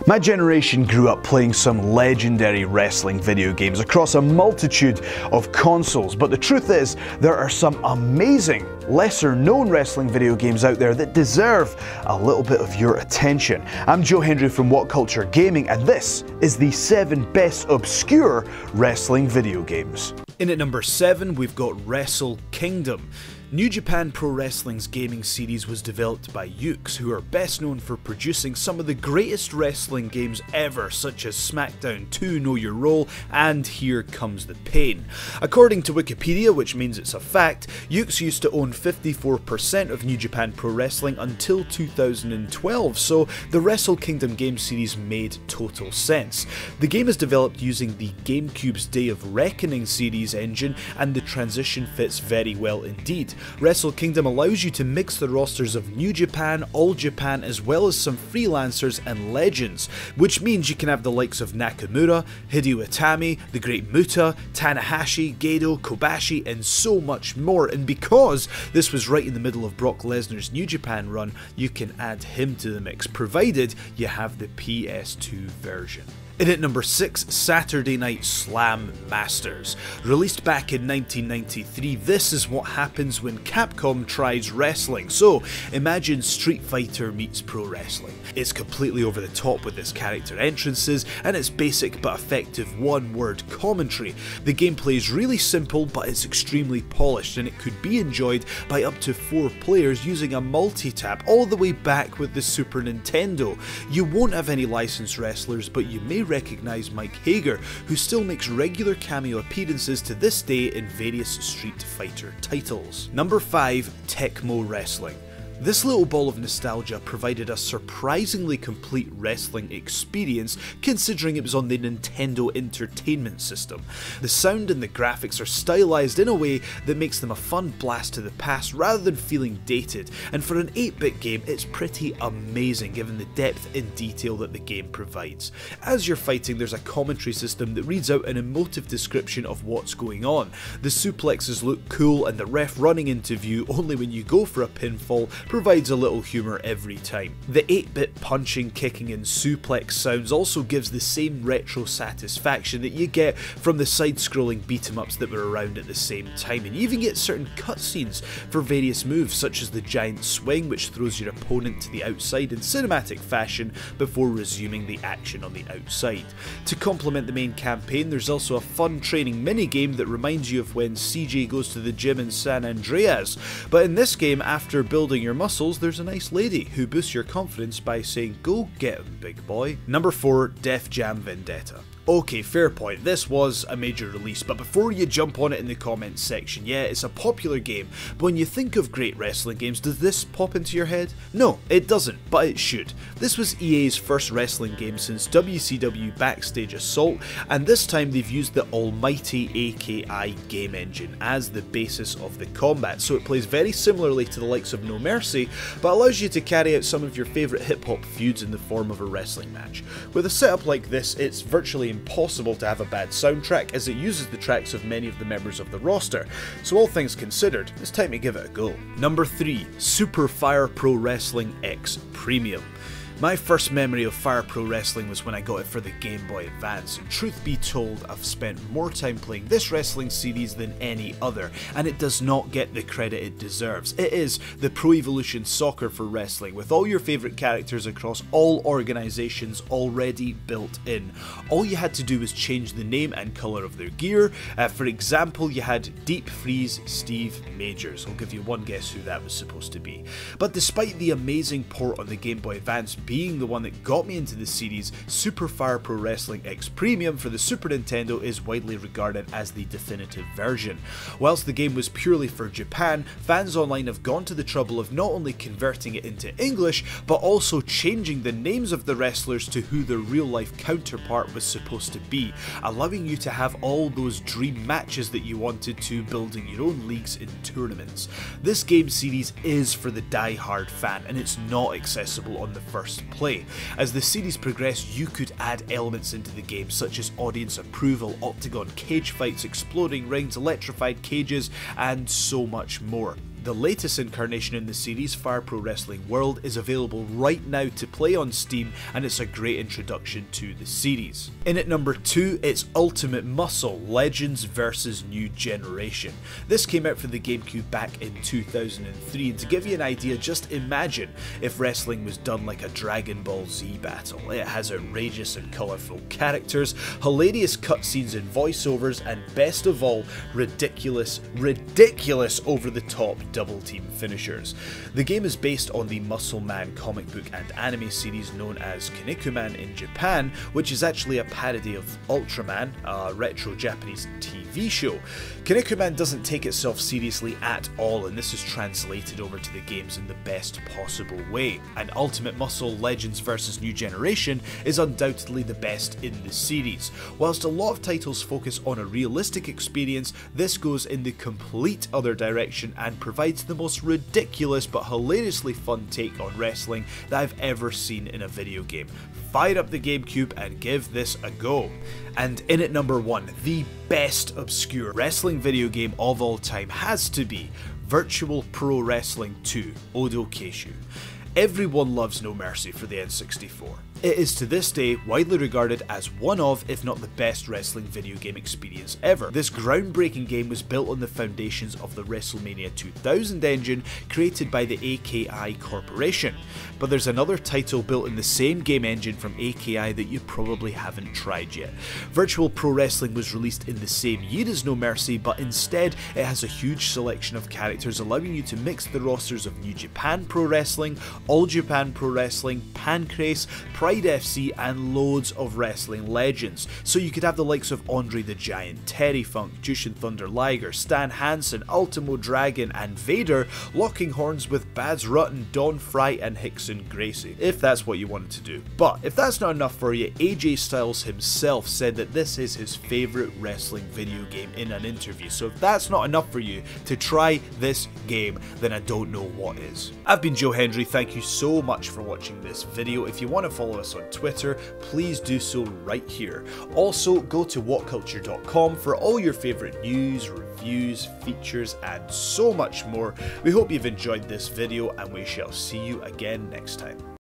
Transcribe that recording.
My generation grew up playing some legendary wrestling video games across a multitude of consoles, but the truth is, there are some amazing, lesser known wrestling video games out there that deserve a little bit of your attention. I'm Joe Hendry from What Culture Gaming, and this is the 7 best obscure wrestling video games. In at number 7, we've got Wrestle Kingdom. New Japan Pro Wrestling's gaming series was developed by Yuke's, who are best known for producing some of the greatest wrestling games ever, such as SmackDown 2 Know Your Role and Here Comes the Pain. According to Wikipedia, which means it's a fact, Yuke's used to own 54% of New Japan Pro Wrestling until 2012, so the Wrestle Kingdom game series made total sense. The game is developed using the GameCube's Day of Reckoning series engine, and the transition fits very well indeed. Wrestle Kingdom allows you to mix the rosters of New Japan, All Japan, as well as some freelancers and legends, which means you can have the likes of Nakamura, Hideo Itami, the Great Muta, Tanahashi, Gedo, Kobashi, and so much more. And because this was right in the middle of Brock Lesnar's New Japan run, you can add him to the mix, provided you have the PS2 version. In at number 6, Saturday Night Slam Masters. Released back in 1993, this is what happens when Capcom tries wrestling. So, imagine Street Fighter meets pro wrestling. It's completely over the top with its character entrances and its basic but effective one-word commentary. The gameplay is really simple, but it's extremely polished, and it could be enjoyed by up to 4 players using a multi-tap all the way back with the Super Nintendo. You won't have any licensed wrestlers, but you may recognise Mike Hager, who still makes regular cameo appearances to this day in various Street Fighter titles. Number 5, TECMO Wrestling. This little ball of nostalgia provided a surprisingly complete wrestling experience, considering it was on the Nintendo Entertainment System. The sound and the graphics are stylized in a way that makes them a fun blast to the past rather than feeling dated, and for an 8-bit game it's pretty amazing given the depth and detail that the game provides. As you're fighting, there's a commentary system that reads out an emotive description of what's going on. The suplexes look cool, and the ref running into view only when you go for a pinfall provides a little humour every time. The 8-bit punching, kicking and suplex sounds also gives the same retro satisfaction that you get from the side-scrolling beat-em-ups that were around at the same time, and you even get certain cutscenes for various moves, such as the giant swing, which throws your opponent to the outside in cinematic fashion before resuming the action on the outside. To complement the main campaign, there's also a fun training minigame that reminds you of when CJ goes to the gym in San Andreas, but in this game, after building your muscles, there's a nice lady who boosts your confidence by saying, "Go get him, big boy." Number 4, Def Jam Vendetta. Okay, fair point, this was a major release, but before you jump on it in the comments section, yeah, it's a popular game, but when you think of great wrestling games, does this pop into your head? No, it doesn't, but it should. This was EA's first wrestling game since WCW Backstage Assault, and this time they've used the almighty AKI game engine as the basis of the combat, so it plays very similarly to the likes of No Mercy, but allows you to carry out some of your favourite hip-hop feuds in the form of a wrestling match. With a setup like this, it's virtually impossible to have a bad soundtrack, as it uses the tracks of many of the members of the roster, so all things considered, it's time to give it a go. Number 3, Super Fire Pro Wrestling X Premium. My first memory of Fire Pro Wrestling was when I got it for the Game Boy Advance, and truth be told, I've spent more time playing this wrestling series than any other, and it does not get the credit it deserves. It is the Pro Evolution Soccer for wrestling, with all your favourite characters across all organisations already built in. All you had to do was change the name and colour of their gear. For example, you had Deep Freeze Steve Majors. I'll give you one guess who that was supposed to be. But despite the amazing port on the Game Boy Advance being the one that got me into the series, Super Fire Pro Wrestling X Premium for the Super Nintendo is widely regarded as the definitive version. Whilst the game was purely for Japan, fans online have gone to the trouble of not only converting it into English, but also changing the names of the wrestlers to who their real-life counterpart was supposed to be, allowing you to have all those dream matches that you wanted to, building your own leagues and tournaments. This game series is for the die-hard fan, and it's not accessible on the first play. As the series progressed, you could add elements into the game such as audience approval, octagon cage fights, exploding rings, electrified cages, and so much more. The latest incarnation in the series, Fire Pro Wrestling World, is available right now to play on Steam, and it's a great introduction to the series. In at number 2, it's Ultimate Muscle Legends vs New Generation. This came out for the GameCube back in 2003, and to give you an idea, just imagine if wrestling was done like a Dragon Ball Z battle. It has outrageous and colourful characters, hilarious cutscenes and voiceovers, and best of all, ridiculous over-the-top double team finishers. The game is based on the Muscle Man comic book and anime series known as Kinnikuman in Japan, which is actually a parody of Ultraman, a retro Japanese TV show. Kinnikuman doesn't take itself seriously at all, and this is translated over to the games in the best possible way. And Ultimate Muscle Legends vs New Generation is undoubtedly the best in the series. Whilst a lot of titles focus on a realistic experience, this goes in the complete other direction and provides the most ridiculous but hilariously fun take on wrestling that I've ever seen in a video game. Fire up the GameCube and give this a go. And in at number 1, the best obscure wrestling video game of all time has to be Virtual Pro Wrestling 2 Odo Keishu. Everyone loves No Mercy for the N64. It is to this day widely regarded as one of, if not the best wrestling video game experience ever. This groundbreaking game was built on the foundations of the WrestleMania 2000 engine created by the AKI Corporation. But there's another title built in the same game engine from AKI that you probably haven't tried yet. Virtual Pro Wrestling was released in the same year as No Mercy, but instead it has a huge selection of characters allowing you to mix the rosters of New Japan Pro Wrestling, All Japan Pro Wrestling, Pancrase, Pride FC, and loads of wrestling legends. So you could have the likes of Andre the Giant, Terry Funk, Jushin Thunder Liger, Stan Hansen, Ultimo Dragon, and Vader locking horns with Baz Rutten, Don Fry, and Hickson Gracie, if that's what you wanted to do. But if that's not enough for you, AJ Styles himself said that this is his favourite wrestling video game in an interview. So if that's not enough for you to try this game, then I don't know what is. I've been Joe Hendry, thank you so much for watching this video. If you want to follow us on Twitter, please do so right here. Also, go to whatculture.com for all your favourite news, reviews, features, and so much more. We hope you've enjoyed this video, and we shall see you again next time.